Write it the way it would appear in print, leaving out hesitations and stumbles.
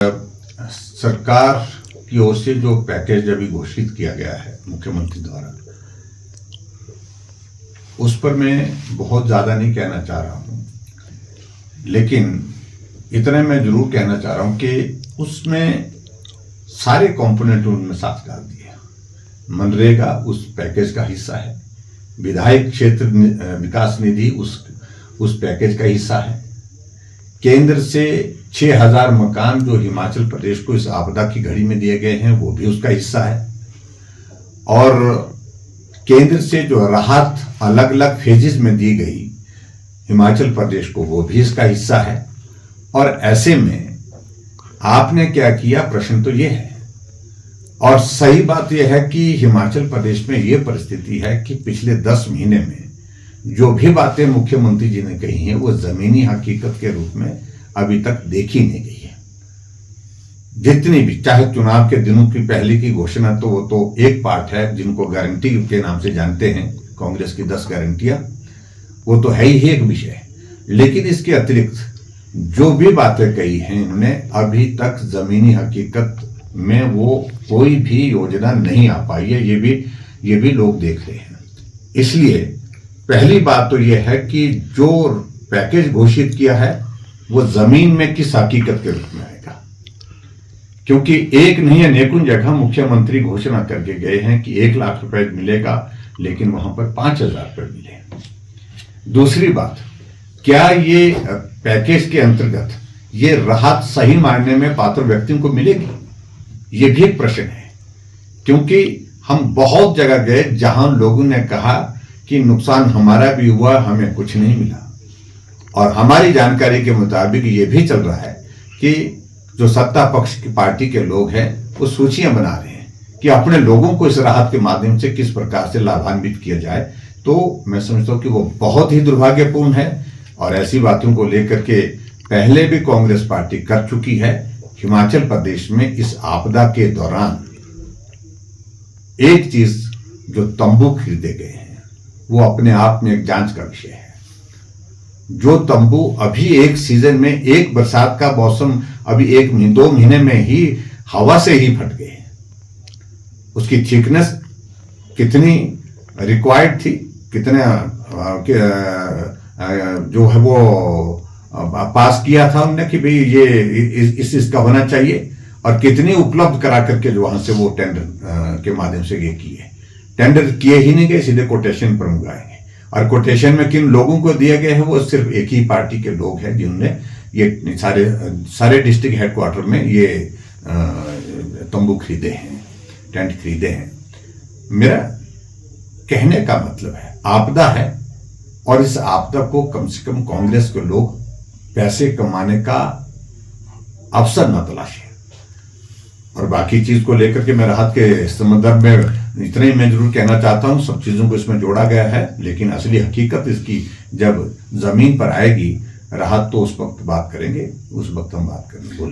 सरकार की ओर से जो पैकेज अभी घोषित किया गया है मुख्यमंत्री द्वारा, उस पर मैं बहुत ज़्यादा नहीं कहना चाह रहा हूँ, लेकिन इतना मैं जरूर कहना चाह रहा हूँ कि उसमें सारे कंपोनेंट उनमें साथ डाल दिए। मनरेगा उस पैकेज का हिस्सा है, विधायक क्षेत्र विकास निधि उस पैकेज का हिस्सा है, केंद्र से 6000 मकान जो हिमाचल प्रदेश को इस आपदा की घड़ी में दिए गए हैं वो भी उसका हिस्सा है, और केंद्र से जो राहत अलग अलग फेजेस में दी गई हिमाचल प्रदेश को वो भी इसका हिस्सा है। और ऐसे में आपने क्या किया, प्रश्न तो ये है। और सही बात यह है कि हिमाचल प्रदेश में ये परिस्थिति है कि पिछले 10 महीने में जो भी बातें मुख्यमंत्री जी ने कही हैं वो जमीनी हकीकत के रूप में अभी तक देखी नहीं गई है। जितनी भी, चाहे चुनाव के दिनों की पहले की घोषणा, तो वो तो एक पार्ट है जिनको गारंटी के नाम से जानते हैं, कांग्रेस की 10 गारंटियां, वो तो है ही एक विषय। लेकिन इसके अतिरिक्त जो भी बातें कही हैं इन्होंने, अभी तक जमीनी हकीकत में वो कोई भी योजना नहीं आ पाई है। ये भी लोग देख रहे हैं। इसलिए पहली बात तो यह है कि जो पैकेज घोषित किया है वो जमीन में किस हकीकत के रूप में आएगा, क्योंकि एक नहीं अनेकों जगह मुख्यमंत्री घोषणा करके गए हैं कि 1 लाख रुपए मिलेगा, लेकिन वहां पर 5000 रुपए मिले। दूसरी बात, क्या ये पैकेज के अंतर्गत ये राहत सही मायने में पात्र व्यक्तियों को मिलेगी, ये भी एक प्रश्न है। क्योंकि हम बहुत जगह गए जहां लोगों ने कहा कि नुकसान हमारा भी हुआ, हमें कुछ नहीं मिला। और हमारी जानकारी के मुताबिक ये भी चल रहा है कि जो सत्ता पक्ष की पार्टी के लोग हैं वो सूचियां बना रहे हैं कि अपने लोगों को इस राहत के माध्यम से किस प्रकार से लाभान्वित किया जाए। तो मैं समझता हूं कि वो बहुत ही दुर्भाग्यपूर्ण है, और ऐसी बातों को लेकर के पहले भी कांग्रेस पार्टी कर चुकी है। हिमाचल प्रदेश में इस आपदा के दौरान एक चीज, जो तंबू खरीदे गए हैं, वो अपने आप में एक जांच का विषय है। जो तंबू अभी एक सीजन में, एक बरसात का मौसम अभी 1-2 महीने में ही हवा से ही फट गए, उसकी थिकनेस कितनी रिक्वायर्ड थी, कितने जो है वो पास किया था उनने कि भाई ये इसका होना चाहिए, और कितनी उपलब्ध करा करके जो वहां से वो टेंडर के माध्यम से ये किए। टेंडर किए ही नहीं गए, सीधे कोटेशन पर मंगाएंगे। और कोटेशन में किन लोगों को दिए गए हैं, वो सिर्फ एक ही पार्टी के लोग हैं जिन्होंने ये सारे डिस्ट्रिक्ट हेडक्वार्टर में ये तंबू खरीदे हैं, टेंट खरीदे हैं। मेरा कहने का मतलब है, आपदा है, और इस आपदा को कम से कम कांग्रेस के लोग पैसे कमाने का अवसर न तलाशें। और बाकी चीज को लेकर के मैं राहत के संदर्भ में इतना ही मैं जरूर कहना चाहता हूं, सब चीजों को इसमें जोड़ा गया है, लेकिन असली हकीकत इसकी जब जमीन पर आएगी राहत, तो उस वक्त बात करेंगे, उस वक्त हम बात करेंगे। बोले।